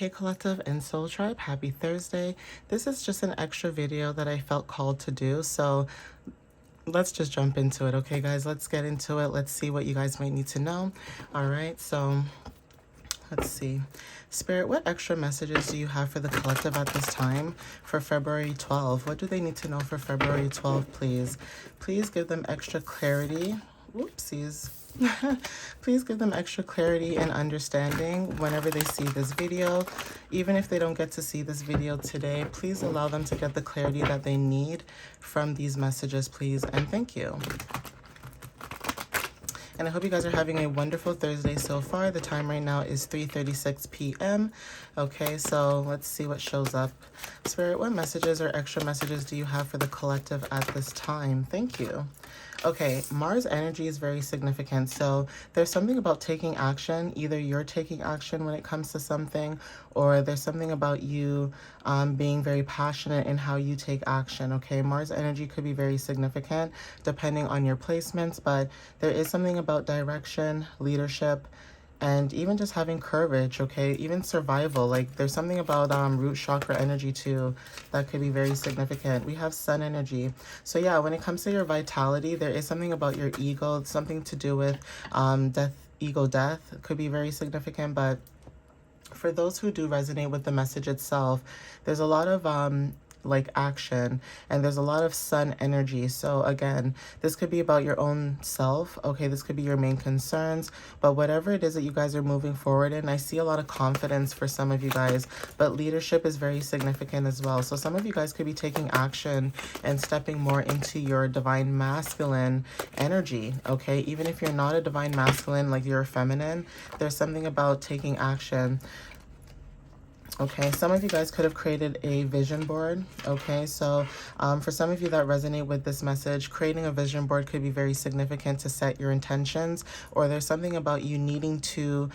Hey Collective and Soul Tribe, happy Thursday. This is just an extra video that I felt called to do, so let's just jump into it, okay guys? Let's get into it. Let's see what you guys might need to know. All right, so let's see. Spirit, what extra messages do you have for the collective at this time for February 12? What do they need to know for February 12, please? Please give them extra clarity. Whoopsies. Please give them extra clarity and understanding whenever they see this video. Even if they don't get to see this video today, please allow them to get the clarity that they need from these messages, please, and thank you. And I hope you guys are having a wonderful Thursday so far. The time right now is 3:36 p.m. Okay, so let's see what shows up. Spirit, what messages or extra messages do you have for the collective at this time? Thank you. Okay, Mars energy is very significant. So there's something about taking action. Either you're taking action when it comes to something, or there's something about you being very passionate in how you take action. Okay, Mars energy could be very significant depending on your placements, but there is something about direction, leadership, and even just having courage, okay? Even survival. Like, there's something about root chakra energy, too, that could be very significant. We have sun energy. So, yeah, when it comes to your vitality, there is something about your ego, something to do with ego death could be very significant. But for those who do resonate with the message itself, there's a lot of like action, and there's a lot of sun energy. So again, this could be about your own self, okay? This could be your main concerns, but whatever it is that you guys are moving forward in, I see a lot of confidence for some of you guys, but leadership is very significant as well. So some of you guys could be taking action and stepping more into your divine masculine energy, okay? Even if you're not a divine masculine, like you're a feminine, there's something about taking action. Okay, some of you guys could have created a vision board. Okay, so for some of you that resonate with this message, creating a vision board could be very significant to set your intentions, or there's something about you needing to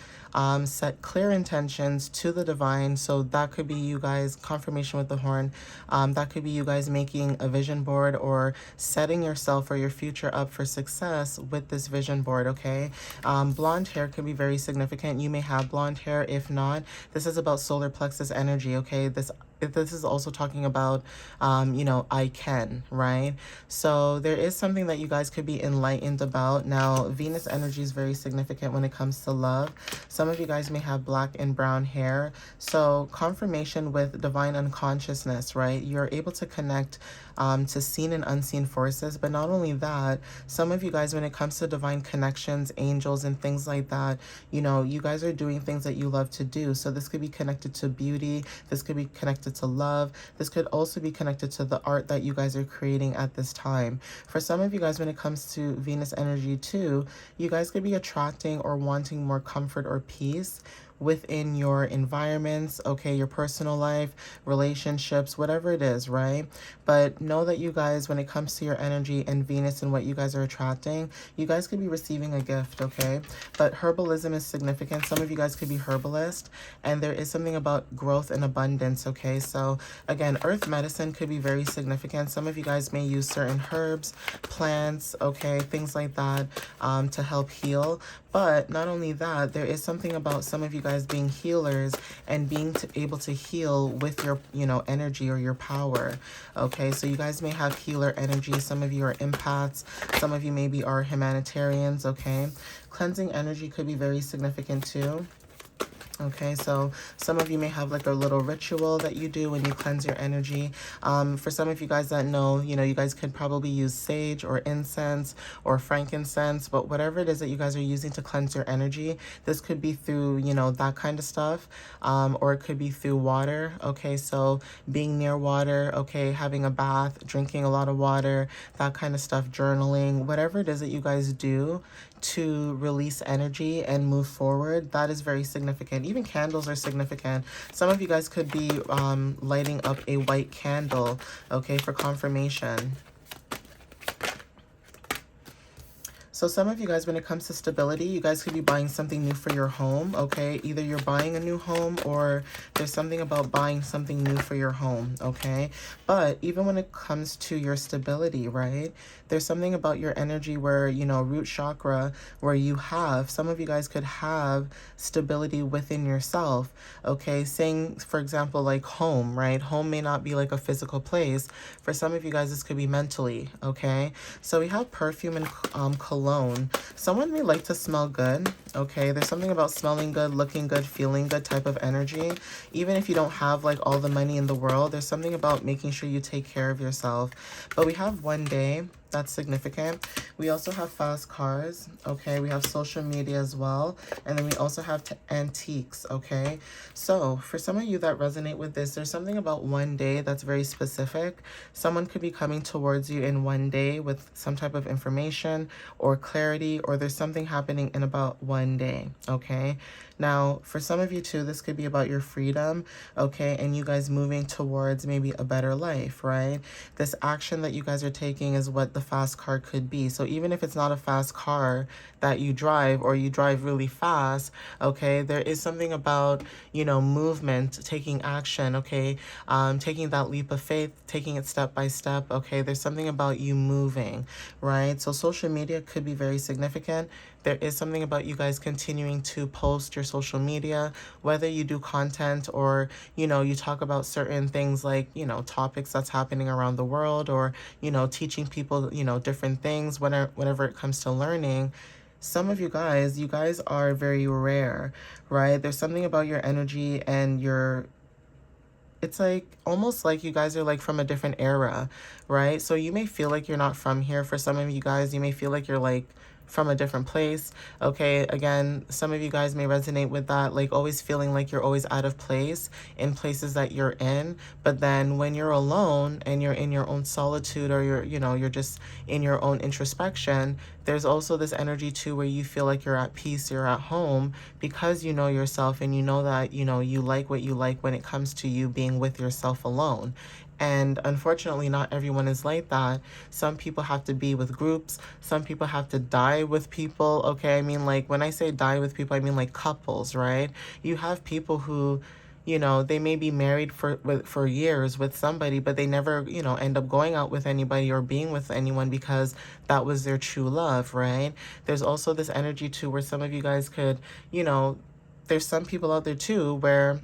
set clear intentions to the divine. So that could be you guys, confirmation with the horn, that could be you guys making a vision board or setting yourself or your future up for success with this vision board, okay? Blonde hair could be very significant. You may have blonde hair. If not, this is about solar plexus energy, okay? This is also talking about, you know, I can, right? So there is something that you guys could be enlightened about. Now, Venus energy is very significant when it comes to love. Some of you guys may have black and brown hair. So confirmation with divine unconsciousness, right? You're able to connect to seen and unseen forces. But not only that, some of you guys, when it comes to divine connections, angels, and things like that, you know, you guys are doing things that you love to do. So this could be connected to beauty. This could be connected to love. This could also be connected to the art that you guys are creating at this time. For some of you guys, when it comes to Venus energy too, you guys could be attracting or wanting more comfort or peace within your environments, okay, your personal life, relationships, whatever it is, right? But know that you guys, when it comes to your energy and Venus and what you guys are attracting, you guys could be receiving a gift, okay? But herbalism is significant. Some of you guys could be herbalist, and there is something about growth and abundance, okay? So again, earth medicine could be very significant. Some of you guys may use certain herbs, plants, okay, things like that to help heal. But not only that, there is something about some of you guys being healers and being able to heal with your, you know, energy or your power. Okay, so you guys may have healer energy. Some of you are empaths. Some of you maybe are humanitarians, okay? Cleansing energy could be very significant too. Okay, so some of you may have like a little ritual that you do when you cleanse your energy. For some of you guys that know, you know, you guys could probably use sage or incense or frankincense, but whatever it is that you guys are using to cleanse your energy, this could be through, you know, that kind of stuff, or it could be through water. Okay, so being near water, okay, having a bath, drinking a lot of water, that kind of stuff, journaling, whatever it is that you guys do to release energy and move forward, that is very significant. Even candles are significant. Some of you guys could be lighting up a white candle, okay, for confirmation. So some of you guys, when it comes to stability, you guys could be buying something new for your home, okay? Either you're buying a new home or there's something about buying something new for your home, okay? But even when it comes to your stability, right? There's something about your energy where, you know, root chakra, where you have, some of you guys could have stability within yourself, okay? Saying, for example, like home, right? Home may not be like a physical place. For some of you guys, this could be mentally, okay? So we have perfume and cologne. Someone may like to smell good, okay? There's something about smelling good, looking good, feeling good type of energy. Even if you don't have like all the money in the world, there's something about making sure you take care of yourself. But we have one day. That's significant. We also have fast cars, okay? We have social media as well. And then we also have antiques, okay? So for some of you that resonate with this, there's something about one day that's very specific. Someone could be coming towards you in one day with some type of information or clarity, or there's something happening in about one day, okay? Now, for some of you too, this could be about your freedom, okay? And you guys moving towards maybe a better life, right? This action that you guys are taking is what the fast car could be. So even if it's not a fast car that you drive or you drive really fast, okay, there is something about, you know, movement, taking action, okay? Taking that leap of faith, taking it step by step, okay? There's something about you moving, right? So social media could be very significant. There is something about you guys continuing to post your social media, whether you do content or, you know, you talk about certain things like, you know, topics that's happening around the world, or, you know, teaching people, you know, different things whenever it comes to learning. Some of you guys are very rare, right? There's something about your energy and it's like almost like you guys are like from a different era, right? So you may feel like you're not from here. For some of you guys, you may feel like you're like from a different place. Okay, again, some of you guys may resonate with that, like always feeling like you're always out of place in places that you're in. But then when you're alone and you're in your own solitude, or you're, you know, you're just in your own introspection, there's also this energy too where you feel like you're at peace, you're at home, because you know yourself and you know that, you know, you like what you like when it comes to you being with yourself alone. And unfortunately, not everyone is like that. Some people have to be with groups. Some people have to die with people. Okay, I mean, like when I say die with people, I mean like couples, right? You have people who, you know, they may be married for years with somebody, but they never, you know, end up going out with anybody or being with anyone because that was their true love, right? There's also this energy too where some of you guys could, you know, there's some people out there too where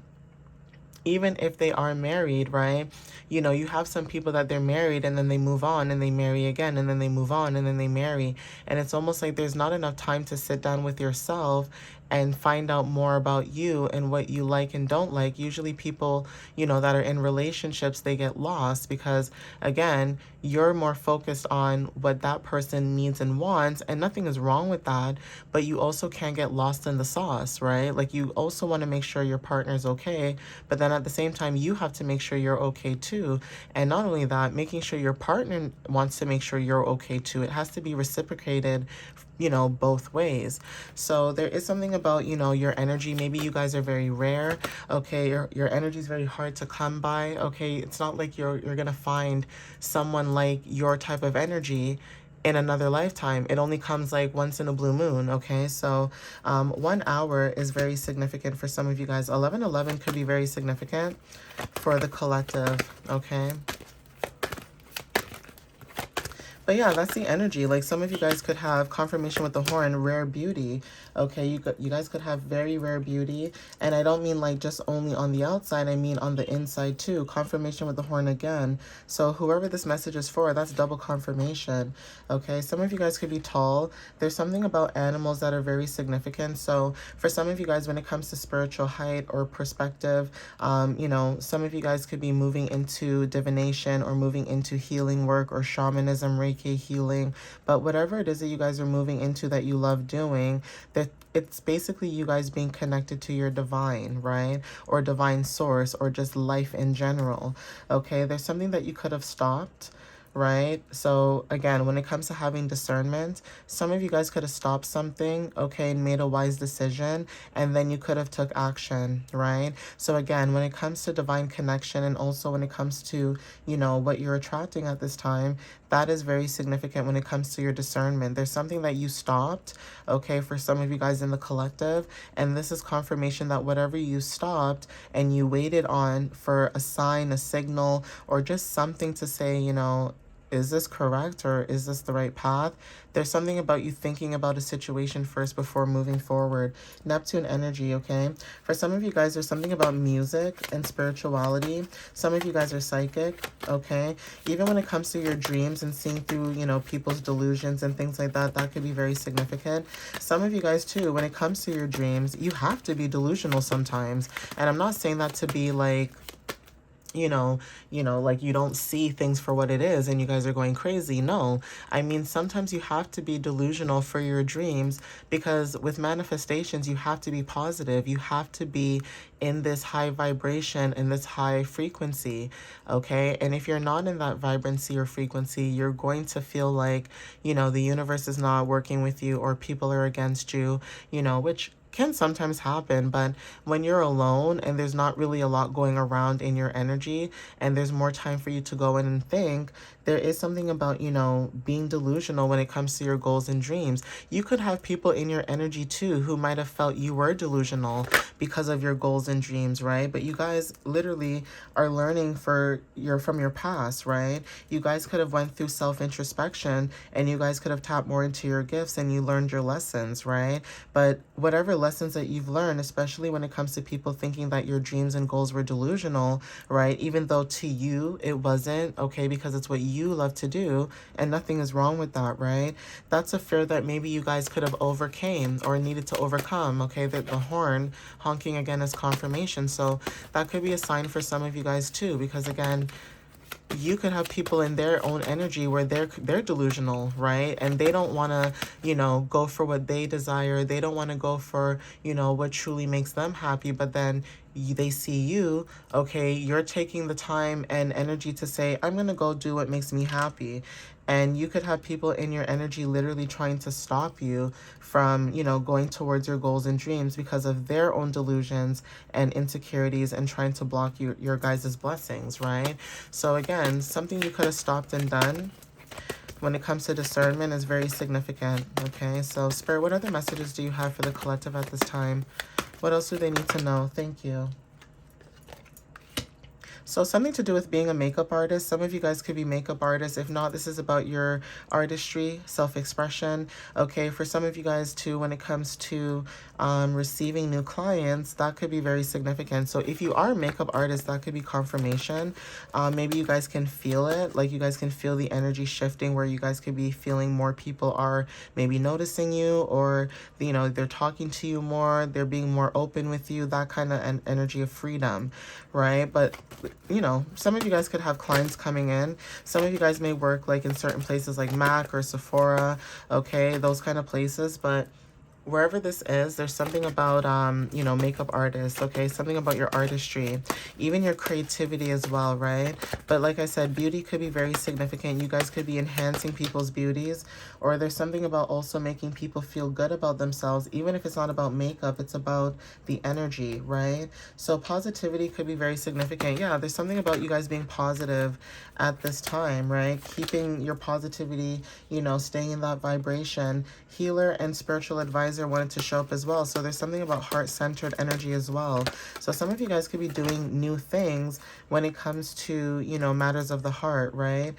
even if they are married, right? You know, you have some people that they're married and then they move on and they marry again and then they move on and then they marry. And it's almost like there's not enough time to sit down with yourself and find out more about you and what you like and don't like. Usually people, you know, that are in relationships, they get lost because, again, you're more focused on what that person needs and wants, and nothing is wrong with that, but you also can't get lost in the sauce, right? Like you also want to make sure your partner's okay, but then at the same time, you have to make sure you're okay too. And not only that, making sure your partner wants to make sure you're okay too. It has to be reciprocated, you know, both ways. So there is something about, you know, your energy. Maybe you guys are very rare. Okay, your energy is very hard to come by. Okay, it's not like you're gonna find someone like your type of energy in another lifetime. It only comes like once in a blue moon. Okay, so 1 hour is very significant for some of you guys. 1111 could be very significant for the collective. Okay. But yeah, that's the energy. Like some of you guys could have confirmation with the horn, rare beauty. Okay, you guys could have very rare beauty. And I don't mean like just only on the outside. I mean on the inside too. Confirmation with the horn again. So whoever this message is for, that's double confirmation. Okay, some of you guys could be tall. There's something about animals that are very significant. So for some of you guys, when it comes to spiritual height or perspective, you know, some of you guys could be moving into divination or moving into healing work or shamanism, Reiki healing. But whatever it is that you guys are moving into that you love doing, that it's basically you guys being connected to your divine, right? Or divine source, or just life in general. Okay, there's something that you could have stopped, right? So again, when it comes to having discernment, some of you guys could have stopped something, okay, and made a wise decision, and then you could have took action, right? So again, when it comes to divine connection, and also when it comes to, you know, what you're attracting at this time, that is very significant when it comes to your discernment. There's something that you stopped, okay, for some of you guys in the collective, and this is confirmation that whatever you stopped and you waited on for a sign, a signal, or just something to say, is this correct or is this the right path? There's something about you thinking about a situation first before moving forward. Neptune energy, okay? For some of you guys, there's something about music and spirituality. Some of you guys are psychic, okay? Even when it comes to your dreams and seeing through, people's delusions and things like that, that could be very significant. Some of you guys, too, when it comes to your dreams, you have to be delusional sometimes. And I'm not saying that to be like, like you don't see things for what it is and you guys are going crazy. No, I mean, sometimes you have to be delusional for your dreams, because with manifestations, you have to be positive. You have to be in this high vibration, in this high frequency, okay? And if you're not in that vibrancy or frequency, you're going to feel like, the universe is not working with you or people are against you, which can sometimes happen. But when you're alone and there's not really a lot going around in your energy and there's more time for you to go in and think, there is something about, being delusional when it comes to your goals and dreams. You could have people in your energy too who might have felt you were delusional because of your goals and dreams, right? But you guys literally are learning from your past, right? You guys could have went through self-introspection and you guys could have tapped more into your gifts and you learned your lessons, right? But whatever lessons that you've learned, especially when it comes to people thinking that your dreams and goals were delusional, right? Even though to you it wasn't, okay, because it's what you love to do and nothing is wrong with that, right? That's a fear that maybe you guys could have overcame or needed to overcome, okay? That the horn honking again is confirmation. So that could be a sign for some of you guys too, because again, you could have people in their own energy where they're delusional, right? And they don't want to, go for what they desire. They don't want to go for, what truly makes them happy. But then they see you, okay, you're taking the time and energy to say, I'm going to go do what makes me happy. And you could have people in your energy literally trying to stop you from, going towards your goals and dreams because of their own delusions and insecurities and trying to block your guys' blessings, right? So again, something you could have stopped and done when it comes to discernment is very significant, okay? So Spirit, what other messages do you have for the collective at this time? What else do they need to know? Thank you. So something to do with being a makeup artist. Some of you guys could be makeup artists. If not, this is about your artistry, self-expression. Okay, for some of you guys too, when it comes to receiving new clients, that could be very significant. So if you are a makeup artist, that could be confirmation. Maybe you guys can feel it. Like you guys can feel the energy shifting where you guys could be feeling more people are maybe noticing you, or, they're talking to you more. They're being more open with you, that kind of an energy of freedom, right? But some of you guys could have clients coming in. Some of you guys may work like in certain places like MAC or Sephora, okay, those kind of places. But wherever this is, there's something about, makeup artists, okay? Something about your artistry, even your creativity as well, right? But like I said, beauty could be very significant. You guys could be enhancing people's beauties, or there's something about also making people feel good about themselves. Even if it's not about makeup, it's about the energy, right? So positivity could be very significant. Yeah, there's something about you guys being positive at this time, right? Keeping your positivity, staying in that vibration. Healer and spiritual advisor wanted to show up as well. So there's something about heart-centered energy as well. So some of you guys could be doing new things when it comes to, matters of the heart, right?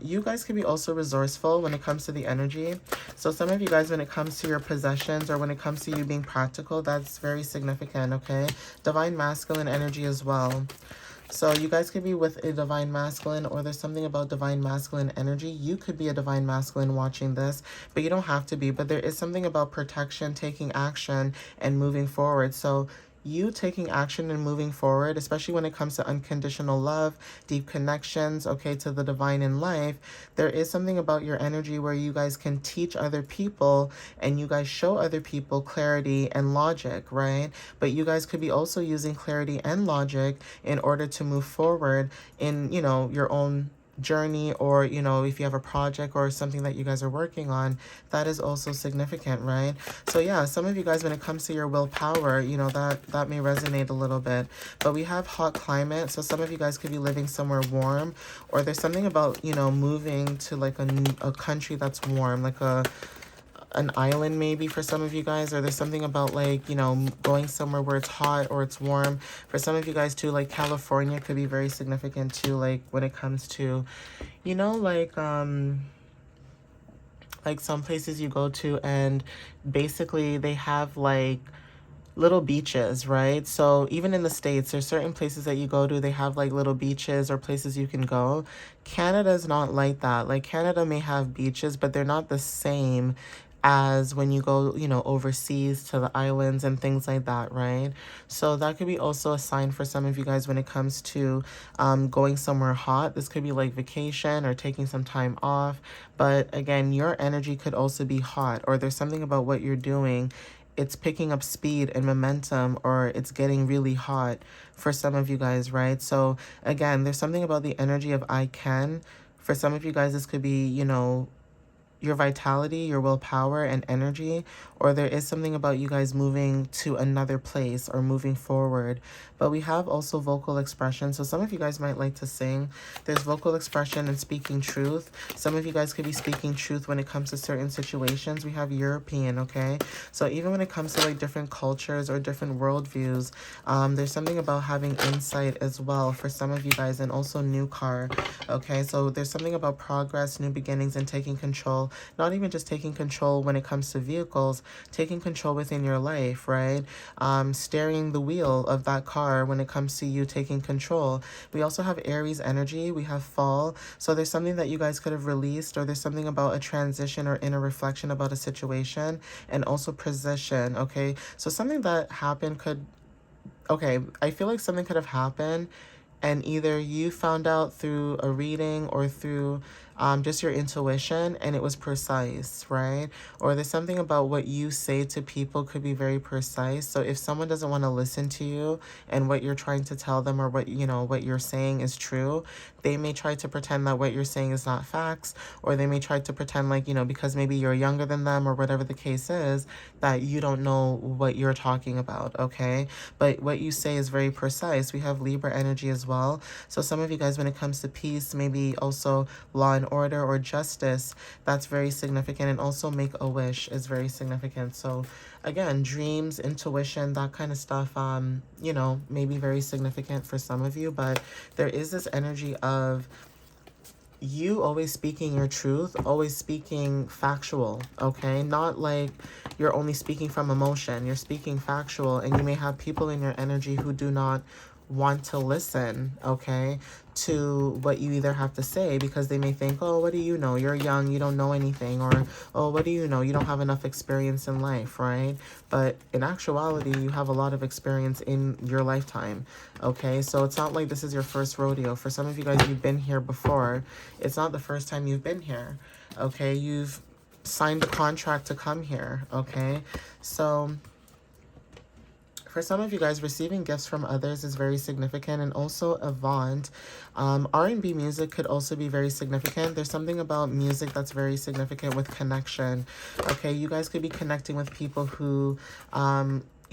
You guys could be also resourceful when it comes to the energy. So some of you guys, when it comes to your possessions or when it comes to you being practical, that's very significant, okay? Divine masculine energy as well. So you guys could be with a divine masculine, or there's something about divine masculine energy. You could be a divine masculine watching this, but you don't have to be. But there is something about protection, taking action, and moving forward. So you taking action and moving forward, especially when it comes to unconditional love, deep connections, okay, to the divine in life, there is something about your energy where you guys can teach other people and you guys show other people clarity and logic, right? But you guys could be also using clarity and logic in order to move forward in, your own journey, or, you know, if you have a project or something that you guys are working on, that is also significant, right? So yeah, some of you guys, when it comes to your willpower, you know, that may resonate a little bit. But we have hot climate, so some of you guys could be living somewhere warm, or there's something about, you know, moving to like a country that's warm, like an island maybe for some of you guys, or there's something about like, you know, going somewhere where it's hot or it's warm. For some of you guys too, like California could be very significant too, like when it comes to, you know, like some places you go to and basically they have like little beaches, right? So even in the States, there's certain places that you go to, they have like little beaches or places you can go. Canada is not like that. Like Canada may have beaches, but they're not the same as when you go, you know, overseas to the islands and things like that, right? So that could be also a sign for some of you guys when it comes to going somewhere hot. This could be like vacation or taking some time off. But again, your energy could also be hot, or there's something about what you're doing, it's picking up speed and momentum, or it's getting really hot for some of you guys, right? So again, there's something about the energy of I can. For some of you guys, this could be, you know, your vitality, your willpower and energy, or there is something about you guys moving to another place or moving forward. But we have also vocal expression. So some of you guys might like to sing. There's vocal expression and speaking truth. Some of you guys could be speaking truth when it comes to certain situations. We have European, okay? So even when it comes to like different cultures or different worldviews, there's something about having insight as well for some of you guys, and also new car, okay? So there's something about progress, new beginnings, and taking control. Not even just taking control when it comes to vehicles, taking control within your life, right? Steering the wheel of that car when it comes to you taking control. We also have Aries energy. We have fall. So there's something that you guys could have released, or there's something about a transition or inner reflection about a situation, and also position, okay? So something that happened could, okay, I feel like something could have happened and either you found out through a reading or through just your intuition, and it was precise, right? Or there's something about what you say to people could be very precise. So if someone doesn't want to listen to you and what you're trying to tell them, or what, you know, what you're saying is true, they may try to pretend that what you're saying is not facts, or they may try to pretend like, you know, because maybe you're younger than them or whatever the case is, that you don't know what you're talking about, okay? But what you say is very precise. We have Libra energy as well. So some of you guys, when it comes to peace, maybe also law and order or justice, that's very significant. And also make a wish is very significant. So again, dreams, intuition, that kind of stuff, you know, may be very significant for some of you. But there is this energy of you always speaking your truth, always speaking factual, okay? Not like you're only speaking from emotion. You're speaking factual, and you may have people in your energy who do not want to listen, okay, to what you either have to say, because they may think, oh, what do you know? You're young, you don't know anything, or, oh, what do you know? You don't have enough experience in life, right? But in actuality, you have a lot of experience in your lifetime, okay? So it's not like this is your first rodeo. For some of you guys, you've been here before. It's not the first time you've been here, okay? You've signed a contract to come here, okay? So for some of you guys, receiving gifts from others is very significant, and also Avant. R&B music could also be very significant. There's something about music that's very significant with connection. Okay, you guys could be connecting with people who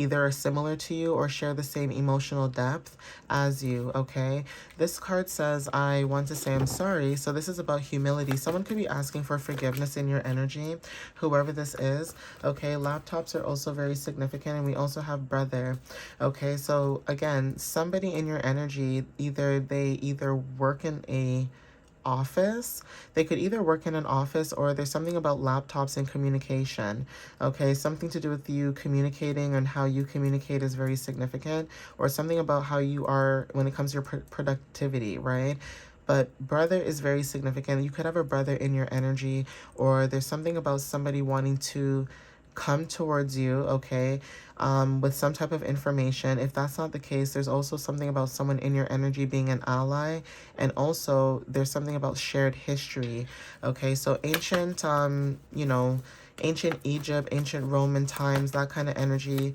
either are similar to you or share the same emotional depth as you, okay? This card says, I want to say I'm sorry. So this is about humility. Someone could be asking for forgiveness in your energy, whoever this is, okay? Laptops are also very significant, and we also have brother, okay? So again, somebody in your energy, they either work in a office. They could either work in an office, or there's something about laptops and communication, okay? Something to do with you communicating, and how you communicate is very significant, or something about how you are when it comes to your productivity, right? But brother is very significant. You could have a brother in your energy, or there's something about somebody wanting to come towards you, okay, with some type of information. If that's not the case, there's also something about someone in your energy being an ally, and also there's something about shared history, okay? So ancient, you know, ancient Egypt, ancient Roman times, that kind of energy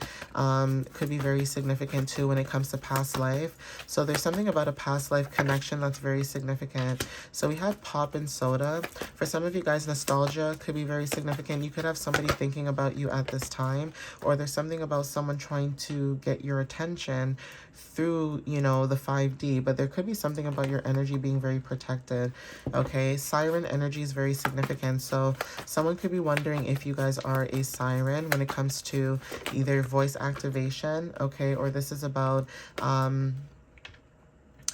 could be very significant too when it comes to past life. So there's something about a past life connection that's very significant. So we have pop and soda. For some of you guys, nostalgia could be very significant. You could have somebody thinking about you at this time, or there's something about someone trying to get your attention through, you know, the 5D, but there could be something about your energy being very protected. Okay, siren energy is very significant. So someone could be wondering if you guys are a siren when it comes to either voice activation, okay, or this is about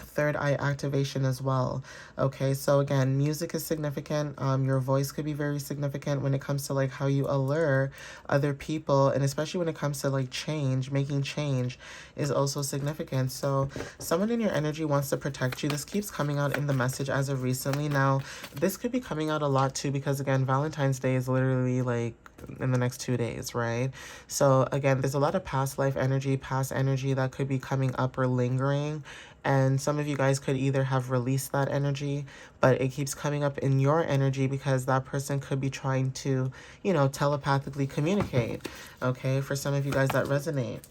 third eye activation as well. Okay, so again, music is significant. Your voice could be very significant when it comes to like how you allure other people, and especially when it comes to like change, making change is also significant. So someone in your energy wants to protect you. This keeps coming out in the message as of recently. Now, this could be coming out a lot too, because again, Valentine's Day is literally like in the next 2 days, right? So again, there's a lot of past life energy, past energy that could be coming up or lingering. And some of you guys could either have released that energy, but it keeps coming up in your energy because that person could be trying to, you know, telepathically communicate. Okay, for some of you guys that resonate.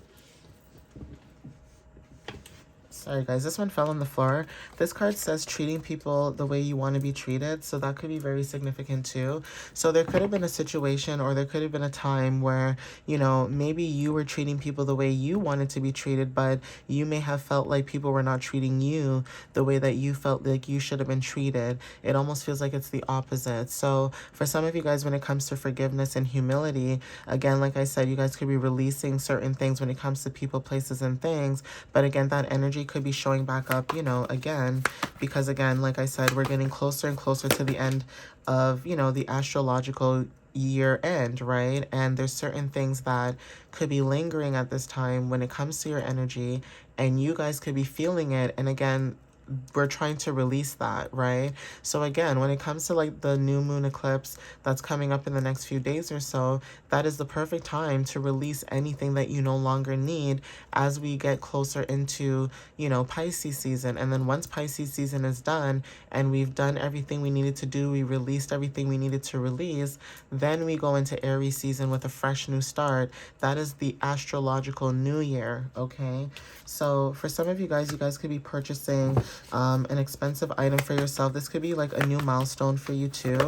Sorry guys, this one fell on the floor. This card says treating people the way you want to be treated. So that could be very significant too. So there could have been a situation, or there could have been a time where, you know, maybe you were treating people the way you wanted to be treated, but you may have felt like people were not treating you the way that you felt like you should have been treated. It almost feels like it's the opposite. So for some of you guys, when it comes to forgiveness and humility, again, like I said, you guys could be releasing certain things when it comes to people, places, and things. But again, that energy could be showing back up, you know, again, because again, like I said, we're getting closer and closer to the end of, you know, the astrological year end, right? And there's certain things that could be lingering at this time when it comes to your energy, and you guys could be feeling it. And again, we're trying to release that, right? So again, when it comes to like the new moon eclipse that's coming up in the next few days or so, that is the perfect time to release anything that you no longer need as we get closer into, you know, Pisces season. And then once Pisces season is done and we've done everything we needed to do, we released everything we needed to release, then we go into Aries season with a fresh new start. That is the astrological new year, okay? So for some of you guys could be purchasing an expensive item for yourself. This could be like a new milestone for you too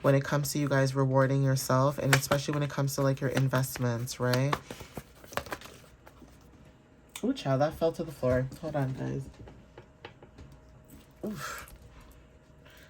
when it comes to you guys rewarding yourself, and especially when it comes to like your investments, right? Ooh, child, that fell to the floor. Hold on, guys. Oof.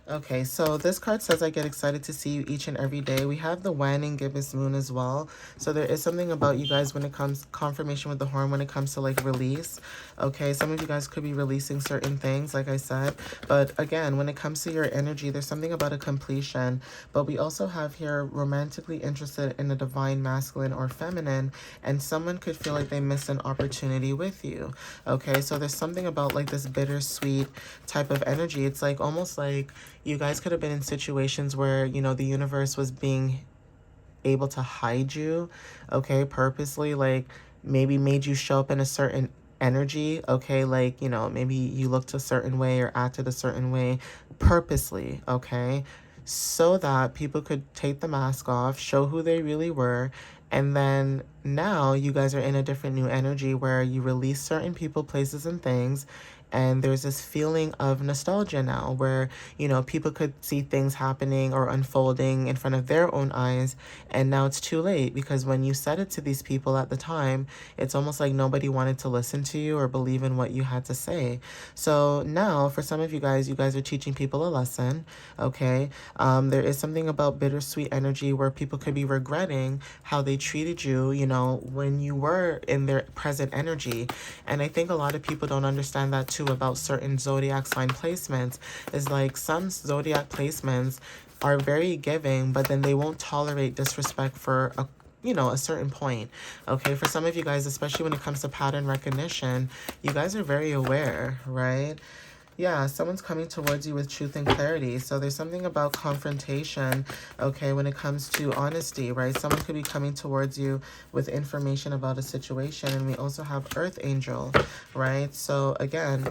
Okay, so this card says, I get excited to see you each and every day. We have the Wan and Gibbous moon as well. So there is something about you guys when it comes, confirmation with the horn, when it comes to like release. Okay, some of you guys could be releasing certain things, like I said. But again, when it comes to your energy, there's something about a completion. But we also have here romantically interested in a divine masculine or feminine. And someone could feel like they missed an opportunity with you. Okay, so there's something about like this bittersweet type of energy. It's like almost like you guys could have been in situations where, you know, the universe was being able to hide you, okay, purposely, like maybe made you show up in a certain energy, okay, like, you know, maybe you looked a certain way or acted a certain way purposely, okay, so that people could take the mask off, show who they really were. And then now you guys are in a different new energy where you release certain people, places, and things. And there's this feeling of nostalgia now where, you know, people could see things happening or unfolding in front of their own eyes. And now it's too late, because when you said it to these people at the time, it's almost like nobody wanted to listen to you or believe in what you had to say. So now for some of you guys are teaching people a lesson, okay? There is something about bittersweet energy where people could be regretting how they treated you, you know, when you were in their present energy. And I think a lot of people don't understand that too about certain zodiac sign placements. Is like some zodiac placements are very giving, but then they won't tolerate disrespect for a, you know, a certain point. Okay, for some of you guys, especially when it comes to pattern recognition, you guys are very aware, right? Yeah, someone's coming towards you with truth and clarity. So there's something about confrontation, okay, when it comes to honesty, right? Someone could be coming towards you with information about a situation. And we also have Earth Angel, right? So again,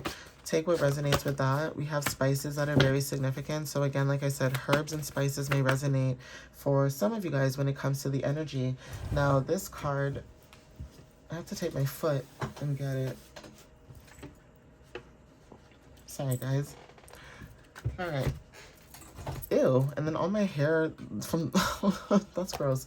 take what resonates with that. We have spices that are very significant. So again, like I said, herbs and spices may resonate for some of you guys when it comes to the energy. Now, this card, I have to take my foot and get it. Sorry, guys. All right. Ew, and then all my hair from that's gross.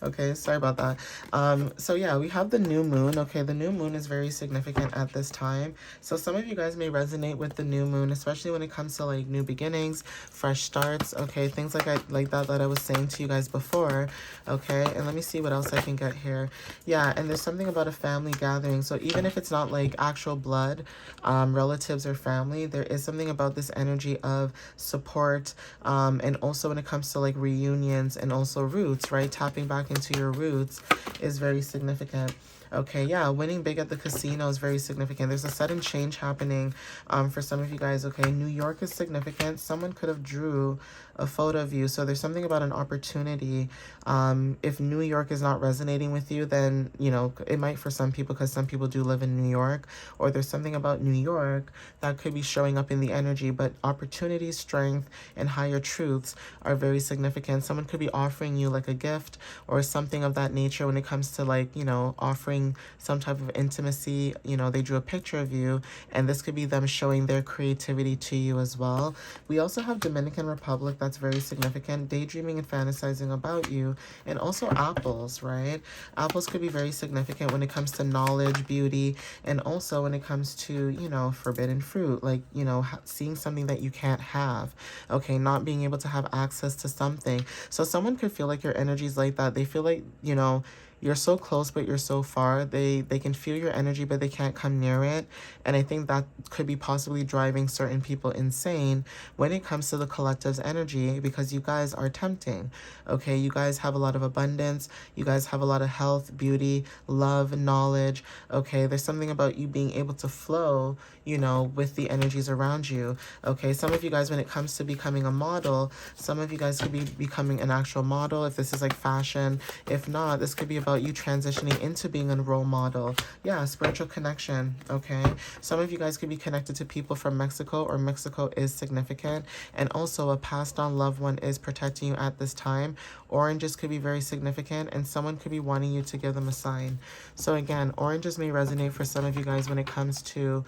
Okay, sorry about that. So yeah, we have the new moon. Okay, the new moon is very significant at this time. So some of you guys may resonate with the new moon, especially when it comes to like new beginnings, fresh starts, okay, things like that I was saying to you guys before. Okay, and let me see what else I can get here. Yeah, and there's something about a family gathering. So even if it's not like actual blood, relatives or family, there is something about this energy of support, and also when it comes to like reunions and also roots, right? Tapping back into your roots is very significant. Okay, yeah, winning big at the casino is very significant. There's a sudden change happening for some of you guys, okay? New York is significant. Someone could have drew a photo of you. So there's something about an opportunity. If New York is not resonating with you, then, you know, it might for some people because some people do live in New York, or there's something about New York that could be showing up in the energy. But opportunity, strength, and higher truths are very significant. Someone could be offering you like a gift or something of that nature when it comes to like, you know, offering some type of intimacy. You know, they drew a picture of you, and this could be them showing their creativity to you as well. We also have Dominican Republic. That's very significant. Daydreaming and fantasizing about you. And also apples, right? Apples could be very significant when it comes to knowledge, beauty, and also when it comes to, you know, forbidden fruit, like, you know, seeing something that you can't have, okay, not being able to have access to something. So someone could feel like your energy is like that. They feel like, you know, you're so close, but you're so far. They can feel your energy, but they can't come near it. And I think that could be possibly driving certain people insane when it comes to the collective's energy, because you guys are tempting. Okay, you guys have a lot of abundance. You guys have a lot of health, beauty, love, knowledge. Okay, there's something about you being able to flow, you know, with the energies around you. Okay, some of you guys, when it comes to becoming a model, some of you guys could be becoming an actual model if this is like fashion. If not, this could be about you transitioning into being a role model. Yeah, spiritual connection. Okay, some of you guys could be connected to people from Mexico, or Mexico is significant, and also a passed on loved one is protecting you at this time. Oranges could be very significant, and someone could be wanting you to give them a sign. So again, oranges may resonate for some of you guys when it comes to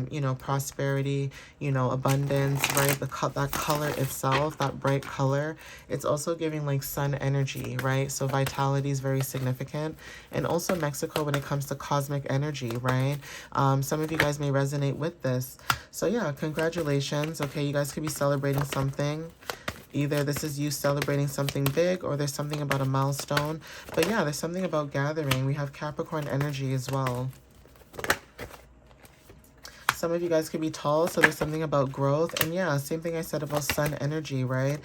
you know, prosperity, you know, abundance, right? That color itself, that bright color, it's also giving like sun energy, right? So vitality is very significant. And also Mexico when it comes to cosmic energy, right? Some of you guys may resonate with this. So yeah, congratulations. Okay, you guys could be celebrating something. Either this is you celebrating something big, or there's something about a milestone. But yeah, there's something about gathering. We have Capricorn energy as well. Some of you guys could be tall, so there's something about growth. And yeah, same thing I said about sun energy, right?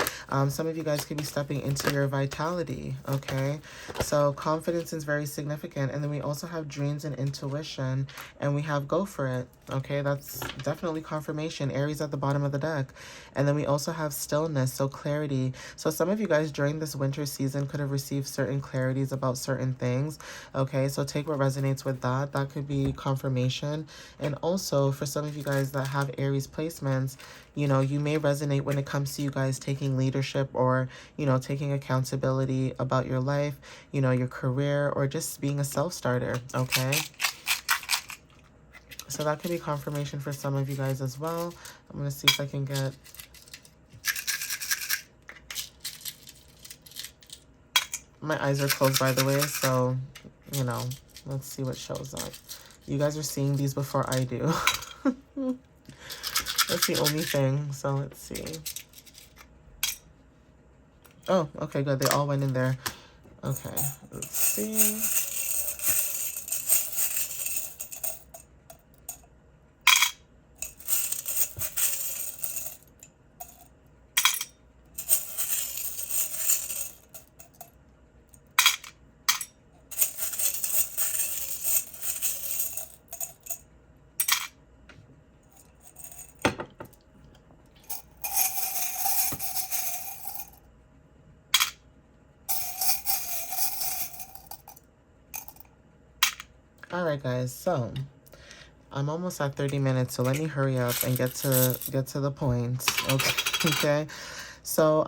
Some of you guys could be stepping into your vitality, okay? So confidence is very significant. And then we also have dreams and intuition, and we have go for it, okay? That's definitely confirmation. Aries at the bottom of the deck. And then we also have stillness, so clarity. So some of you guys during this winter season could have received certain clarities about certain things, okay? So take what resonates with that. That could be confirmation. And also for some of you guys that have Aries placements, you know, you may resonate when it comes to you guys taking leadership, or, you know, taking accountability about your life, you know, your career, or just being a self-starter, okay? So that could be confirmation for some of you guys as well. I'm going to see if I can get... My eyes are closed, by the way, so, you know, let's see what shows up. You guys are seeing these before I do. That's the only thing, so let's see. Oh, okay, good. They all went in there. Okay, let's see. All right, guys, so I'm almost at 30 minutes, so let me hurry up and get to the point. Okay. Okay. So,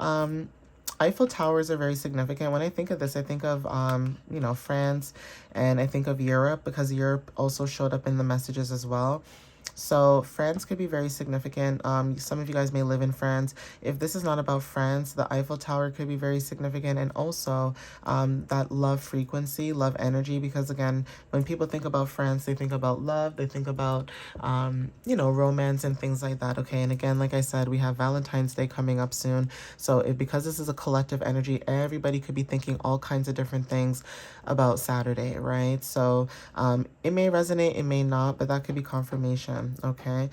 Eiffel Towers are very significant. When I think of this, I think of, France, and I think of Europe, because Europe also showed up in the messages as well. So France could be very significant. Some of you guys may live in France. If this is not about France, the Eiffel Tower could be very significant, and also that love frequency, love energy. Because again, when people think about France, they think about love. They think about romance and things like that. Okay, and again, like I said, we have Valentine's Day coming up soon. So because this is a collective energy, everybody could be thinking all kinds of different things about Saturday, right? So it may resonate, it may not, but that could be confirmation. Okay.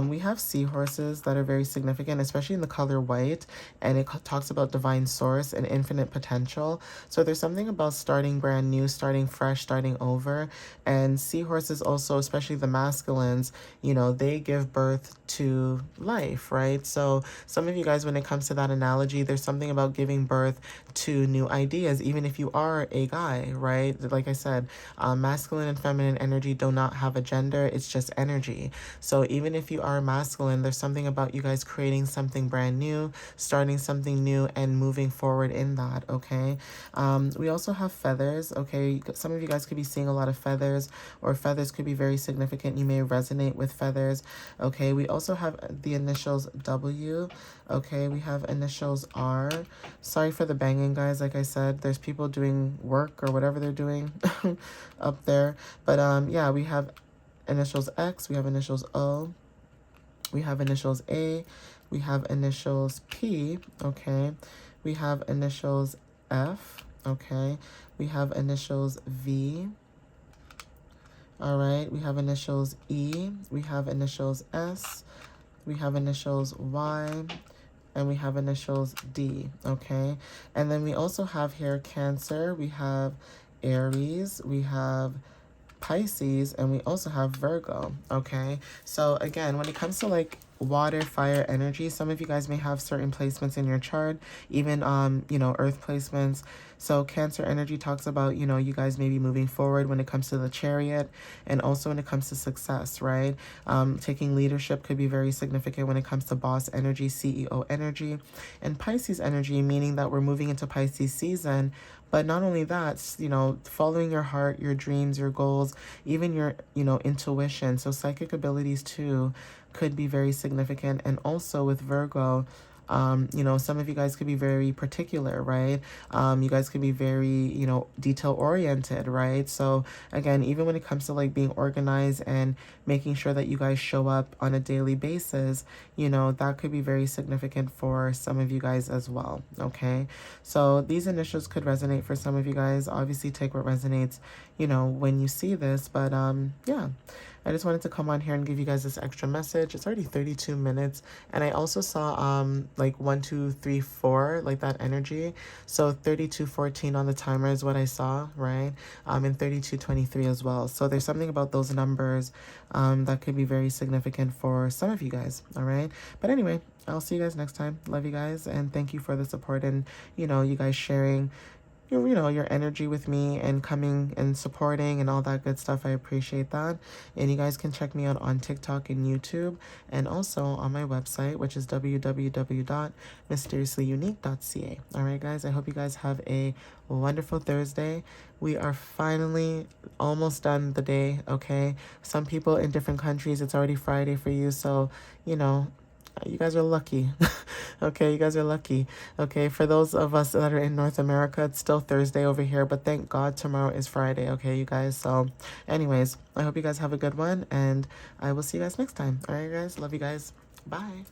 We have seahorses that are very significant, especially in the color white, and it talks about divine source and infinite potential. So there's something about starting brand new, starting fresh, starting over. And seahorses also, especially the masculines, they give birth to life, right? So some of you guys, when it comes to that analogy, there's something about giving birth to new ideas, even if you are a guy, right? Like I said, masculine and feminine energy do not have a gender. It's just energy. So even if you are masculine, there's something about you guys creating something brand new, starting something new, and moving forward in that. Okay. We also have feathers. Okay. Some of you guys could be seeing a lot of feathers, or feathers could be very significant. You may resonate with feathers. Okay. We also have the initials W. Okay. We have initials R. Sorry for the banging, guys. Like I said, there's people doing work or whatever they're doing up there. But yeah, we have initials X, we have initials O, we have initials A, we have initials P, okay, we have initials F, okay, we have initials V, all right, we have initials E, we have initials S, we have initials Y, and we have initials D, okay? And then we also have here Cancer, we have Aries, we have Pisces, and we also have Virgo, okay? So again, when it comes to like water, fire, energy, some of you guys may have certain placements in your chart, even earth placements. So Cancer energy talks about, you guys may be moving forward when it comes to the Chariot, and also when it comes to success, right? Taking leadership could be very significant when it comes to boss energy, CEO energy, and Pisces energy, meaning that we're moving into Pisces season. But not only that, following your heart, your dreams, your goals, even your, intuition. So psychic abilities too could be very significant. And also with Virgo, some of you guys could be very particular, right? You guys could be very, detail oriented, right? So again, even when it comes to like being organized and making sure that you guys show up on a daily basis, that could be very significant for some of you guys as well. Okay. So these initials could resonate for some of you guys. Obviously take what resonates, when you see this, but yeah. I just wanted to come on here and give you guys this extra message. It's already 32 minutes. And I also saw like 1, 2, 3, 4, like that energy. So 32:14 on the timer is what I saw, right? And 32:23 as well. So there's something about those numbers that could be very significant for some of you guys. All right. But anyway, I'll see you guys next time. Love you guys. And thank you for the support and, you guys sharing your energy with me and coming and supporting and all that good stuff. I appreciate that. And you guys can check me out on TikTok and YouTube, and also on my website, which is www.mysteriouslyunique.ca. All right, guys, I hope you guys have a wonderful Thursday. We are finally almost done the day, okay? Some people in different countries, it's already Friday for you, so, you guys are lucky. Okay, you guys are lucky. Okay, for those of us that are in North America, it's still Thursday over here, but thank God tomorrow is Friday, okay, you guys? So anyways, I hope you guys have a good one, and I will see you guys next time. All right, guys? Love you guys. Bye.